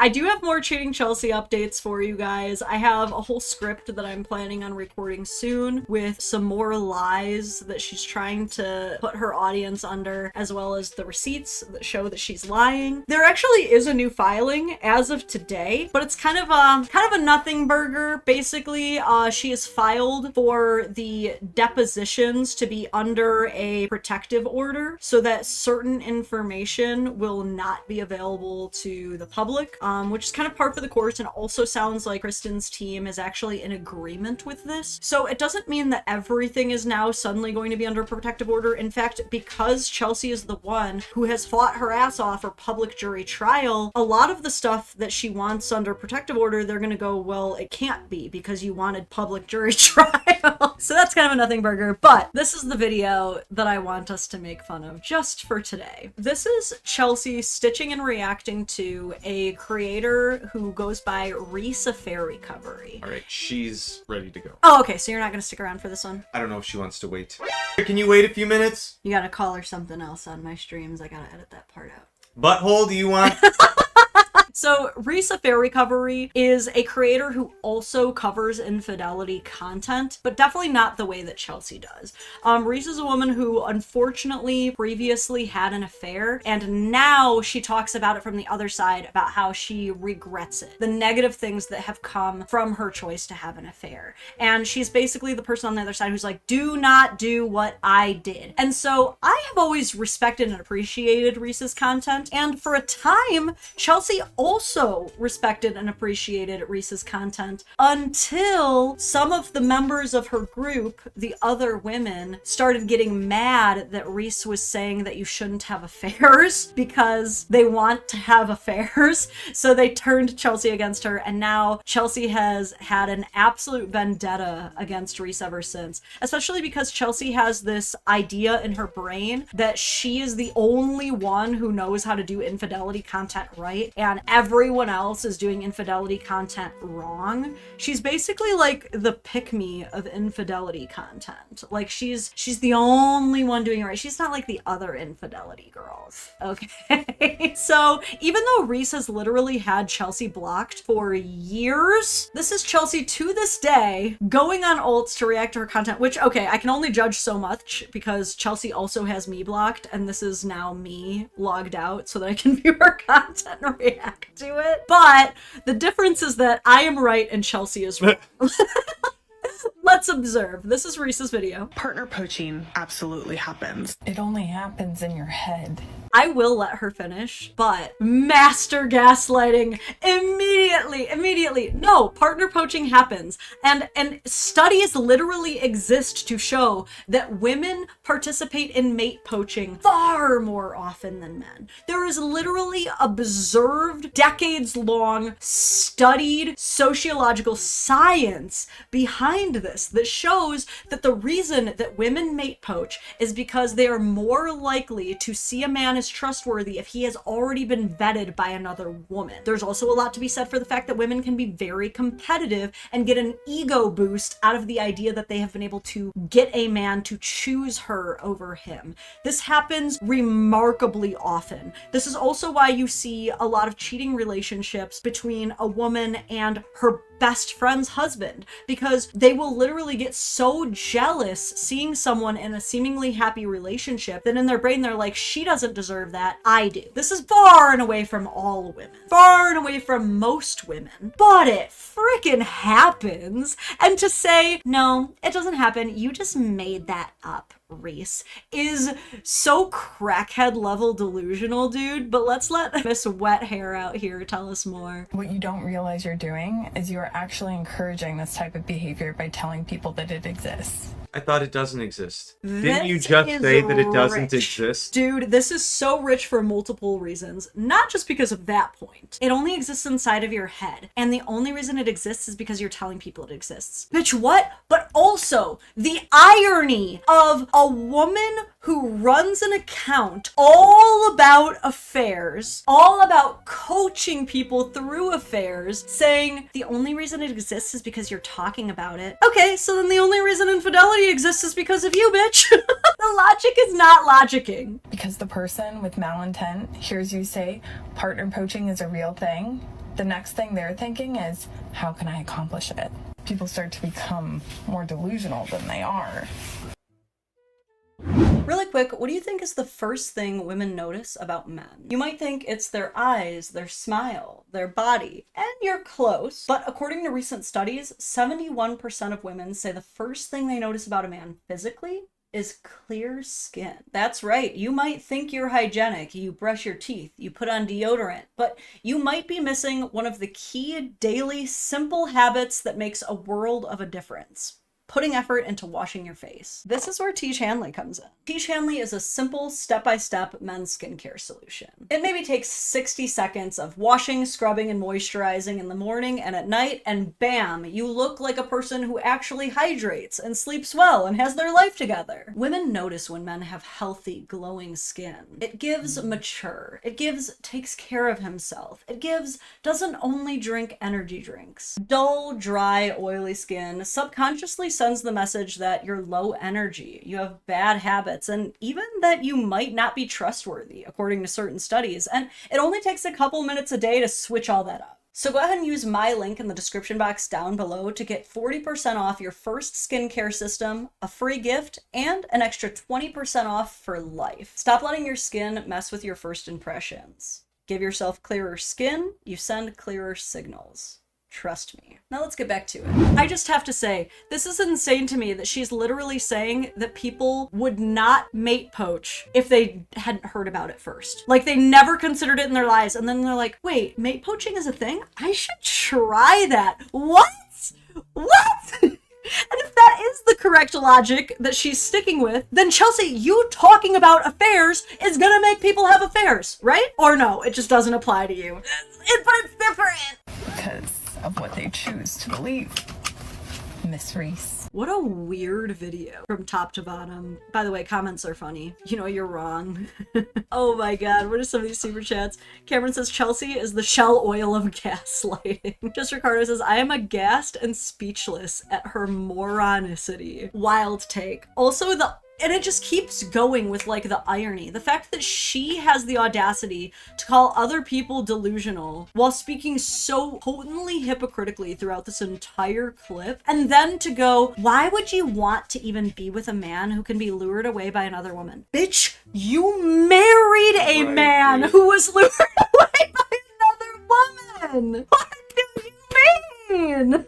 I do have more Cheating Chelsea updates for you guys. I have a whole script that I'm planning on recording soon with some more lies that she's trying to put her audience under, as well as the receipts that show that she's lying. There actually is a new filing as of today, but it's kind of a nothing burger. Basically, she has filed for the depositions to be under a protective order so that certain information will not be available to the public, which is kind of par for the course, and also sounds like Kristen's team is actually in agreement with this. So it doesn't mean that everything is now suddenly going to be under protective order. In fact, because Chelsea is the one who has fought her ass off for public jury trial, a lot of the stuff that she wants under protective order, they're gonna go, well, it can't be because you wanted public jury trial. So that's kind of a nothing burger, but this is the video that I want us to make fun of just for today. This is Chelsea stitching and reacting to a creator who goes by Reese Affair Recovery. All right, she's ready to go. Oh, okay, so you're not gonna stick around for this one? I don't know if she wants to wait. Can you wait a few minutes? You gotta call her something else on my streams. I gotta edit that part out. Butthole, do you want? So Reese Affair Recovery is a creator who also covers infidelity content, but definitely not the way that Chelsea does. Reese is a woman who unfortunately previously had an affair, and now she talks about it from the other side about how she regrets it, the negative things that have come from her choice to have an affair. And she's basically the person on the other side who's like, do not do what I did. And so I have always respected and appreciated Reese's content, and for a time, Chelsea also respected and appreciated Reese's content until some of the members of her group, the other women, started getting mad that Reese was saying that you shouldn't have affairs because they want to have affairs. So they turned Chelsea against her, and now Chelsea has had an absolute vendetta against Reese ever since, especially because Chelsea has this idea in her brain that she is the only one who knows how to do infidelity content right, and everyone else is doing infidelity content wrong. She's basically like the pick-me of infidelity content. Like she's the only one doing it right. She's not like the other infidelity girls. Okay. So even though Reese has literally had Chelsea blocked for years, this is Chelsea to this day going on ults to react to her content, which, okay, I can only judge so much because Chelsea also has me blocked, and this is now me logged out so that I can view her content and react to it. But the difference is that I am right and Chelsea is wrong. Let's observe. This is Reese's video. Partner poaching absolutely happens. It only happens in your head. I will let her finish, but master gaslighting immediately. No, partner poaching happens. And studies literally exist to show that women participate in mate poaching far more often than men. There is literally observed, decades-long, studied sociological science behind this that shows that the reason that women mate poach is because they are more likely to see a man as trustworthy if he has already been vetted by another woman. There's also a lot to be said for the fact that women can be very competitive and get an ego boost out of the idea that they have been able to get a man to choose her over him. This happens remarkably often. This is also why you see a lot of cheating relationships between a woman and her best friend's husband, because they will literally get so jealous seeing someone in a seemingly happy relationship that in their brain they're like, she doesn't deserve that, I do. This is far and away from all women, far and away from most women, but it freaking happens. And to say, no, it doesn't happen, you just made that up, Reese, is so crackhead level delusional, dude. But let's let Miss Wet Hair out here tell us more. What you don't realize you're doing is you're actually encouraging this type of behavior by telling people that it exists. I thought it doesn't exist. Didn't you just say that it doesn't exist? Dude, this is so rich for multiple reasons. Not just because of that point. It only exists inside of your head. And the only reason it exists is because you're telling people it exists. Bitch, what? But also, the irony of a woman who runs an account all about affairs, all about coaching people through affairs, saying the only reason it exists is because you're talking about it. Okay, so then the only reason infidelity exists is because of you, bitch. The logic is not logicking. Because the person with malintent hears you say partner poaching is a real thing, the next thing they're thinking is, how can I accomplish it? People start to become more delusional than they are. Really quick, what do you think is the first thing women notice about men? You might think it's their eyes, their smile, their body, and you're close. But according to recent studies, 71% of women say the first thing they notice about a man physically is clear skin. That's right, you might think you're hygienic, you brush your teeth, you put on deodorant, but you might be missing one of the key daily simple habits that makes a world of a difference. Putting effort into washing your face. This is where Tiege Hanley comes in. Tiege Hanley is a simple step-by-step men's skincare solution. It maybe takes 60 seconds of washing, scrubbing, and moisturizing in the morning and at night, and bam, you look like a person who actually hydrates and sleeps well and has their life together. Women notice when men have healthy, glowing skin. It gives mature. It gives takes care of himself. It gives doesn't only drink energy drinks. Dull, dry, oily skin subconsciously sends the message that you're low energy, you have bad habits, and even that you might not be trustworthy, according to certain studies. And it only takes a couple minutes a day to switch all that up. So go ahead and use my link in the description box down below to get 40% off your first skincare system, a free gift, and an extra 20% off for life. Stop letting your skin mess with your first impressions. Give yourself clearer skin, you send clearer signals. Trust me. Now let's get back to it. I just have to say, this is insane to me that she's literally saying that people would not mate poach if they hadn't heard about it first. Like, they never considered it in their lives, and then they're like, wait, mate poaching is a thing? I should try that. What? What? And if that is the correct logic that she's sticking with, then Chelsea, you talking about affairs is gonna make people have affairs, right? Or no, it just doesn't apply to you. But it's different. Because of what they choose to believe. Miss Reese. What a weird video from top to bottom. By the way, comments are funny. You know you're wrong. Oh my god, what are some of these super chats? Cameron says Chelsea is the Shell oil of gaslighting. Just Ricardo says, I am aghast and speechless at her moronicity. Wild take. Also, and it just keeps going with like the irony. The fact that she has the audacity to call other people delusional while speaking so potently hypocritically throughout this entire clip, and then to go, why would you want to even be with a man who can be lured away by another woman? Bitch, you married a man who was lured away by another woman. What do you mean?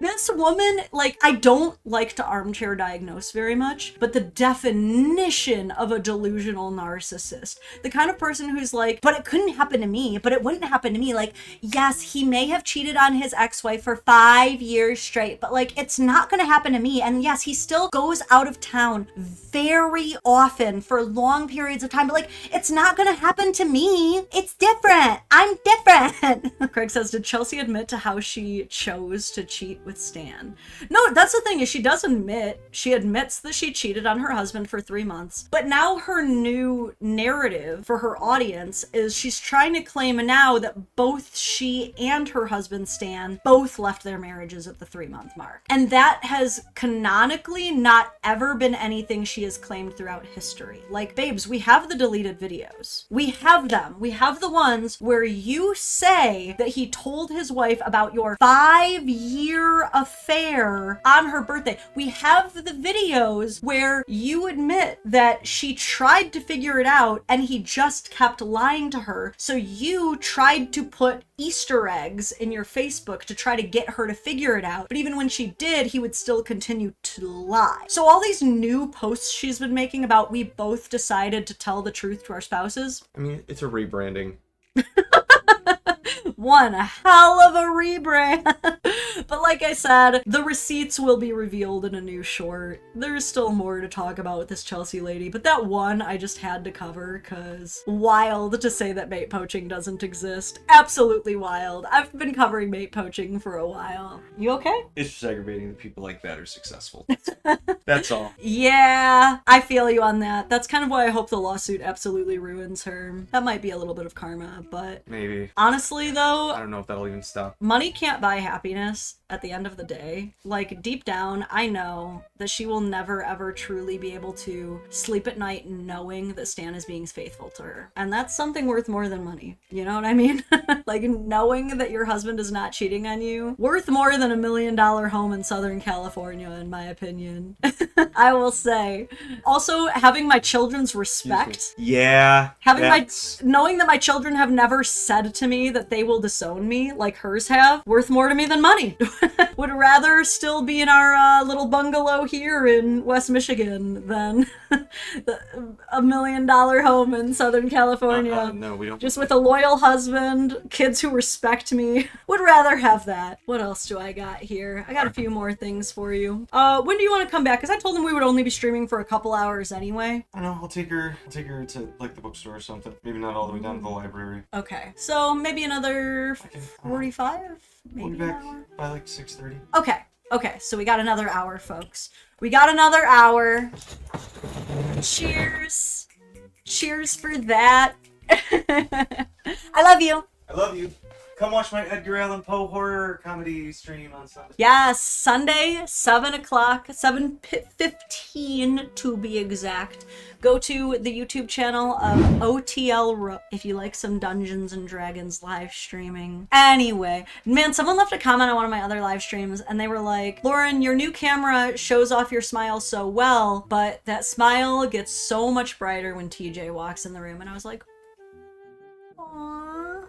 This woman, like, I don't like to armchair diagnose very much, but the definition of a delusional narcissist, the kind of person who's like, but it couldn't happen to me, but it wouldn't happen to me. Like, yes, he may have cheated on his ex-wife for 5 years straight, but like, it's not gonna happen to me. And yes, he still goes out of town very often for long periods of time, but like, it's not gonna happen to me. It's different. I'm different. Craig says, did Chelsea admit to how she chose to cheat with Stan? No, that's the thing, is she does admit, she admits that she cheated on her husband for 3 months, but now her new narrative for her audience is she's trying to claim now that both she and her husband Stan both left their marriages at the 3-month mark. And that has canonically not ever been anything she has claimed throughout history. Like, babes, we have the deleted videos. We have them. We have the ones where you say that he told his wife about your 5-year affair on her birthday. We have the videos where you admit that she tried to figure it out and he just kept lying to her. So you tried to put Easter eggs in your Facebook to try to get her to figure it out. But even when she did, he would still continue to lie. So all these new posts she's been making about we both decided to tell the truth to our spouses. I mean, it's a rebranding. One hell of a rebrand. But like I said, the receipts will be revealed in a new short. There's still more to talk about with this Chelsea lady, but that one I just had to cover because wild to say that mate poaching doesn't exist. Absolutely wild. I've been covering mate poaching for a while. You okay? It's just aggravating that people like that are successful. That's all. Yeah, I feel you on that. That's kind of why I hope the lawsuit absolutely ruins her. That might be a little bit of karma, but maybe. Honestly though, Also, I don't know if that'll even stop. money can't buy happiness at the end of the day. Like, deep down, I know that she will never ever truly be able to sleep at night knowing that Stan is being faithful to her. And that's something worth more than money. You know what I mean? Like, knowing that your husband is not cheating on you, worth more than $1 million home in Southern California, in my opinion. I will say. Also, having my children's respect. Yeah. Knowing that my children have never said to me that they will disown me like hers have, worth more to me than money. Would rather still be in our little bungalow here in West Michigan than $1 million home in Southern California. No, we don't. Just with a loyal husband, kids who respect me. Would rather have that. What else do I got here? I got a few more things for you. When do you want to come back? Because I told them we would only be streaming for a couple hours anyway. I know, I'll take her to like the bookstore or something. Maybe not all the way down to the library. Okay, so maybe another 45? We'll Maybe be an back hour? by like 6:30. Okay, so we got another hour, folks. We got another hour. Cheers. Cheers for that. I love you. I love you. Come watch my Edgar Allan Poe horror comedy stream on Sunday. Yes, Sunday, 7 o'clock, 7:15 to be exact. Go to the YouTube channel of OTL if you like some Dungeons and Dragons live streaming. Anyway, man, someone left a comment on one of my other live streams and they were like, Lauren, your new camera shows off your smile so well, but that smile gets so much brighter when TJ walks in the room. And I was like, aww.